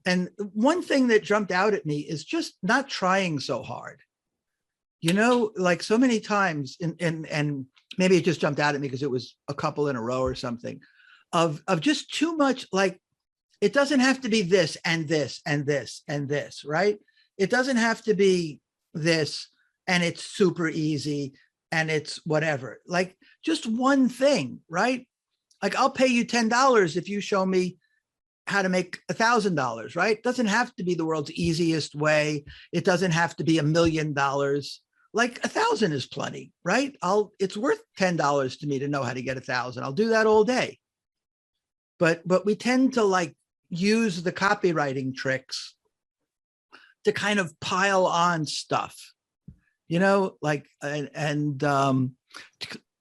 And one thing that jumped out at me is just not trying so hard. You know, like so many times, and maybe it just jumped out at me because it was a couple in a row or something, of just too much, like, it doesn't have to be this and this and this and this, right? It doesn't have to be this and it's super easy and it's whatever. Like just one thing, right? Like I'll pay you $10 if you show me how to make $1,000, right? It doesn't have to be the world's easiest way. It doesn't have to be $1 million. Like 1,000 is plenty, right? It's worth $10 to me to know how to get 1,000. I'll do that all day. But we tend to like use the copywriting tricks to kind of pile on stuff, you know, like, and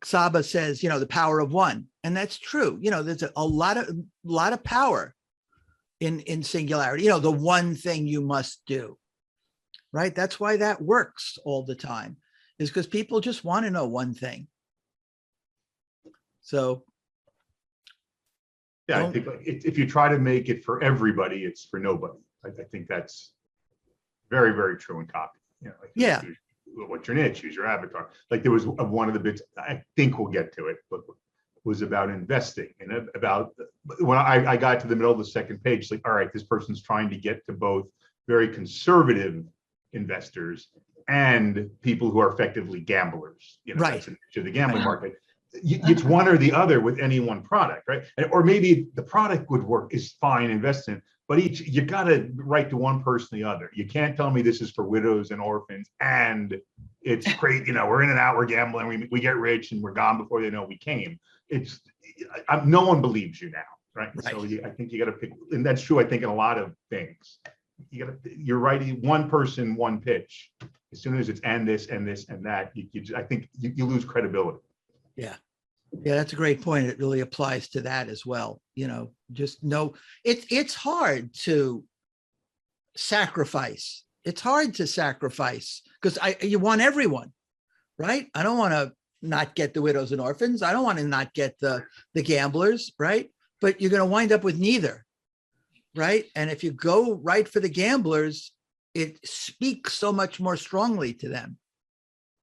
Saba says, you know, the power of one. And that's true. You know, there's a lot of power in singularity, you know, the one thing you must do, right? That's why that works all the time, is because people just want to know one thing. So. Yeah, I think if you try to make it for everybody, it's for nobody. I think that's very, very true in copy. You know, like yeah. What's your niche? Use your avatar. Like there was one of the bits, I think we'll get to it, but was about investing and about when I got to the middle of the second page, like, all right, this person's trying to get to both very conservative investors and people who are effectively gamblers. You know, right. That's an issue of the gambling market. It's one or the other with any one product, right? Or maybe the product would work, is fine, invest in, but you got to write to one person or the other. You can't tell me this is for widows and orphans and it's great. You know, we're in and out, we're gambling, we get rich and we're gone before they know we came. No one believes you now, right? So I think you got to pick, and that's true, I think, in a lot of things. You're writing one person, one pitch. As soon as it's and this and this and that, I think you lose credibility. Yeah. Yeah, that's a great point. It really applies to that as well. You know, just know it's hard to sacrifice. It's hard to sacrifice because you want everyone, right? I don't want to not get the widows and orphans. I don't want to not get the gamblers, right? But you're going to wind up with neither, right? And if you go right for the gamblers, it speaks so much more strongly to them.